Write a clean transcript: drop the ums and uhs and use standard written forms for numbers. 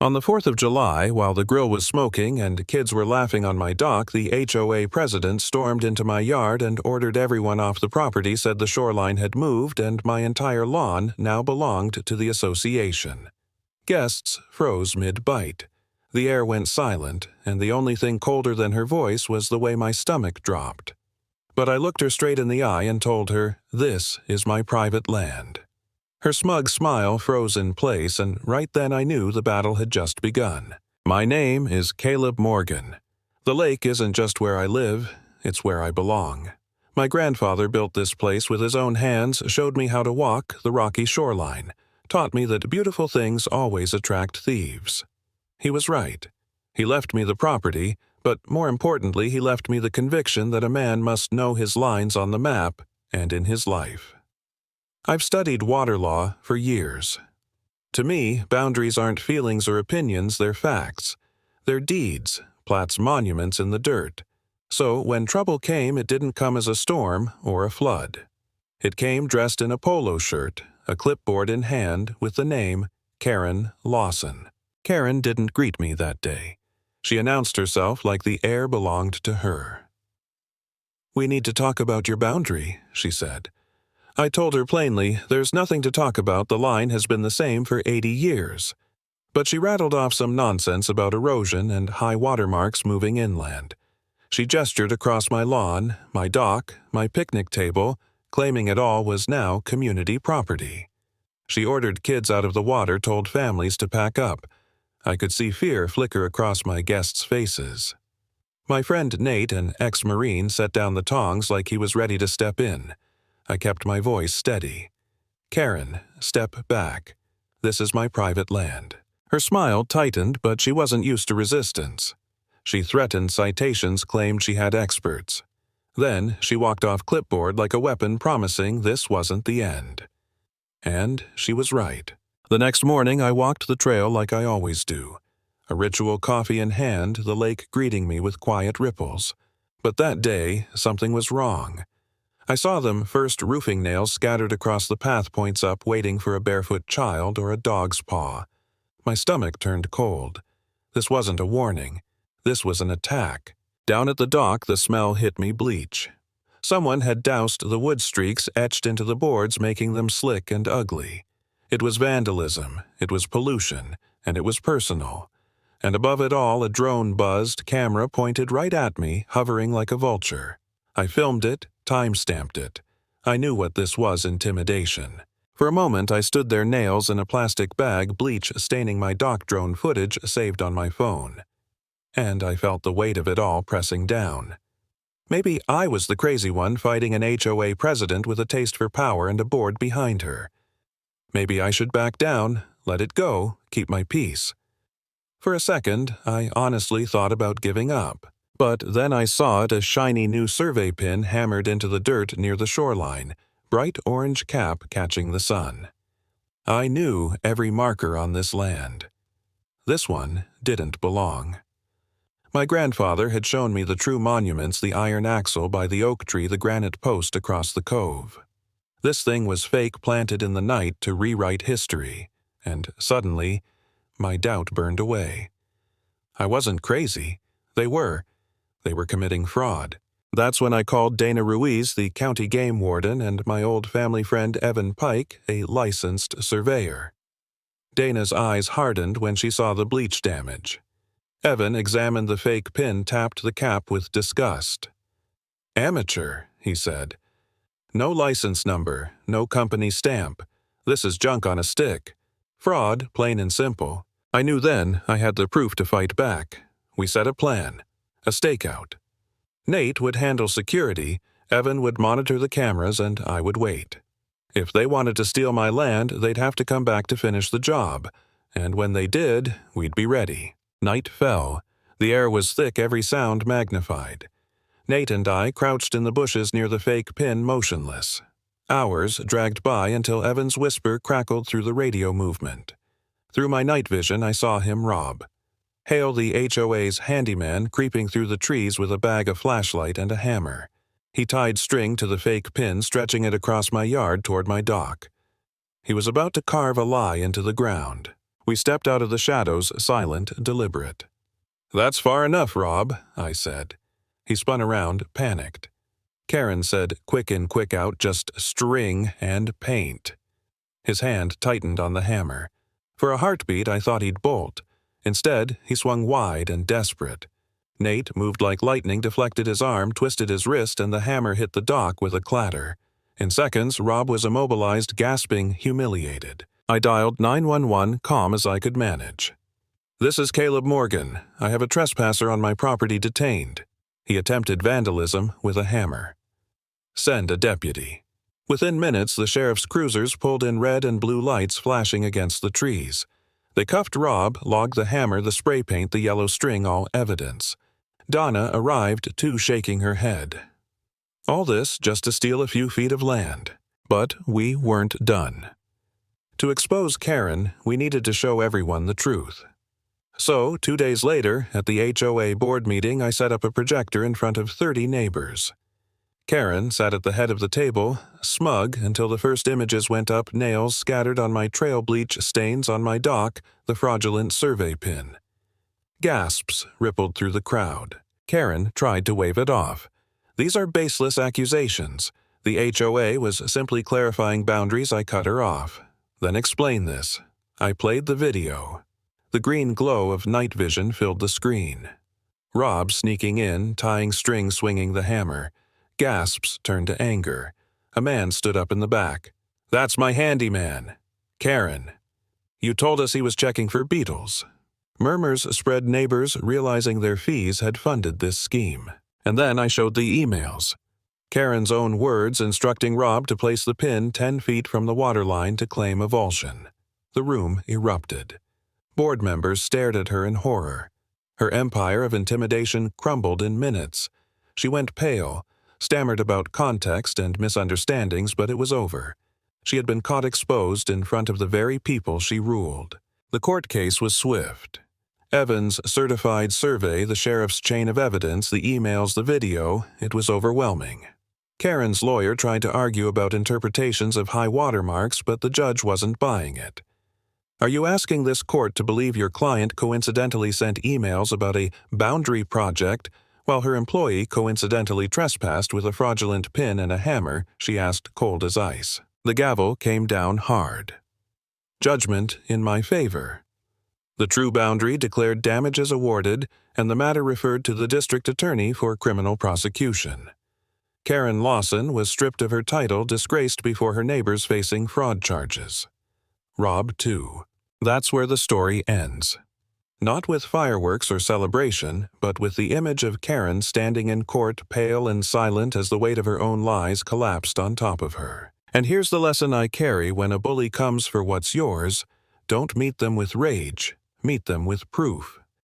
On the 4th of July, while the grill was smoking and kids were laughing on my dock, the HOA president stormed into my yard and ordered everyone off the property, said the shoreline had moved and my entire lawn now belonged to the association. Guests froze mid-bite. The air went silent, and the only thing colder than her voice was the way my stomach dropped. But I looked her straight in the eye and told her, "This is my private land." Her smug smile froze in place, and right then I knew the battle had just begun. My name is Caleb Morgan. The lake isn't just where I live, it's where I belong. My grandfather built this place with his own hands, showed me how to walk the rocky shoreline, taught me that beautiful things always attract thieves. He was right. He left me the property, but more importantly, he left me the conviction that a man must know his lines on the map and in his life. I've studied water law for years. To me, boundaries aren't feelings or opinions, they're facts. They're deeds, plats monuments in the dirt. So when trouble came, it didn't come as a storm or a flood. It came dressed in a polo shirt, a clipboard in hand, with the name Karen Lawson. Karen didn't greet me that day. She announced herself like the air belonged to her. "We need to talk about your boundary," she said. I told her plainly, "There's nothing to talk about, the line has been the same for 80 years. But she rattled off some nonsense about erosion and high water marks moving inland. She gestured across my lawn, my dock, my picnic table, claiming it all was now community property. She ordered kids out of the water, told families to pack up. I could see fear flicker across my guests' faces. My friend Nate, an ex-Marine, set down the tongs like he was ready to step in. I kept my voice steady. "Karen, step back. This is my private land." Her smile tightened, but she wasn't used to resistance. She threatened citations, claimed she had experts. Then she walked off clipboard like a weapon, promising this wasn't the end. And she was right. The next morning I walked the trail like I always do. A ritual coffee in hand, the lake greeting me with quiet ripples. But that day, something was wrong. I saw them, first roofing nails scattered across the path points up, waiting for a barefoot child or a dog's paw. My stomach turned cold. This wasn't a warning. This was an attack. Down at the dock, the smell hit me bleach. Someone had doused the wood streaks etched into the boards, making them slick and ugly. It was vandalism, it was pollution, and it was personal. And above it all, a drone buzzed, camera pointed right at me, hovering like a vulture. I filmed it, time-stamped it. I knew what this was: intimidation. For a moment I stood there, nails in a plastic bag, bleach staining my dock drone footage saved on my phone. And I felt the weight of it all pressing down. Maybe I was the crazy one fighting an HOA president with a taste for power and a board behind her. Maybe I should back down, let it go, keep my peace. For a second, I honestly thought about giving up. But then I saw it, a shiny new survey pin hammered into the dirt near the shoreline, bright orange cap catching the sun. I knew every marker on this land. This one didn't belong. My grandfather had shown me the true monuments: the iron axle by the oak tree, the granite post across the cove. This thing was fake, planted in the night to rewrite history, and suddenly, my doubt burned away. I wasn't crazy. They were committing fraud. That's when I called Dana Ruiz, the county game warden, and my old family friend Evan Pike, a licensed surveyor. Dana's eyes hardened when she saw the bleach damage. Evan examined the fake pin, tapped the cap with disgust. "Amateur," he said. "No license number, no company stamp. This is junk on a stick. Fraud, plain and simple." I knew then I had the proof to fight back. We set a plan. A stakeout. Nate would handle security, Evan would monitor the cameras, and I would wait. If they wanted to steal my land, they'd have to come back to finish the job, and when they did, we'd be ready. Night fell. The air was thick, every sound magnified. Nate and I crouched in the bushes near the fake pin, motionless. Hours dragged by until Evan's whisper crackled through the radio movement. Through my night vision, I saw him rob. Hale, the HOA's handyman, creeping through the trees with a bag of flashlight and a hammer. He tied string to the fake pin, stretching it across my yard toward my dock. He was about to carve a lie into the ground. We stepped out of the shadows, silent, deliberate. "That's far enough, Rob," I said. He spun around, panicked. Karen said, quick in, quick out, just string and paint. His hand tightened on the hammer. For a heartbeat, I thought he'd bolt. Instead, he swung wide and desperate. Nate moved like lightning, deflected his arm, twisted his wrist, and the hammer hit the dock with a clatter. In seconds, Rob was immobilized, gasping, humiliated. I dialed 911, calm as I could manage. "This is Caleb Morgan. I have a trespasser on my property detained. He attempted vandalism with a hammer. Send a deputy." Within minutes, the sheriff's cruisers pulled in, red and blue lights flashing against the trees. They cuffed Rob, logged the hammer, the spray paint, the yellow string, all evidence. Donna arrived, too, shaking her head. All this just to steal a few feet of land. But we weren't done. To expose Karen, we needed to show everyone the truth. So, 2 days later, at the HOA board meeting, I set up a projector in front of 30 neighbors. Karen sat at the head of the table, smug until the first images went up, nails scattered on my trail bleach, stains on my dock, the fraudulent survey pin. Gasps rippled through the crowd. Karen tried to wave it off. "These are baseless accusations. The HOA was simply clarifying boundaries. I cut her off. Then explain this." I played the video. The green glow of night vision filled the screen. Rob sneaking in, tying string, swinging the hammer. Gasps turned to anger. A man stood up in the back. "That's my handyman. Karen. You told us he was checking for beetles." Murmurs spread, neighbors realizing their fees had funded this scheme. And then I showed the emails. Karen's own words instructing Rob to place the pin 10 feet from the waterline to claim avulsion. The room erupted. Board members stared at her in horror. Her empire of intimidation crumbled in minutes. She went pale, stammered about context and misunderstandings, but it was over. She had been caught exposed in front of the very people she ruled. The court case was swift. Evans' certified survey, the sheriff's chain of evidence, the emails, the video, it was overwhelming. Karen's lawyer tried to argue about interpretations of high watermarks, but the judge wasn't buying it. "Are you asking this court to believe your client coincidentally sent emails about a boundary project while her employee coincidentally trespassed with a fraudulent pin and a hammer?" she asked, cold as ice. The gavel came down hard. Judgment in my favor. The true boundary declared damages awarded, and the matter referred to the district attorney for criminal prosecution. Karen Lawson was stripped of her title, disgraced before her neighbors facing fraud charges. Rob, too. That's where the story ends. Not with fireworks or celebration, but with the image of Karen standing in court, pale and silent as the weight of her own lies collapsed on top of her. And here's the lesson I carry when a bully comes for what's yours: don't meet them with rage, meet them with proof.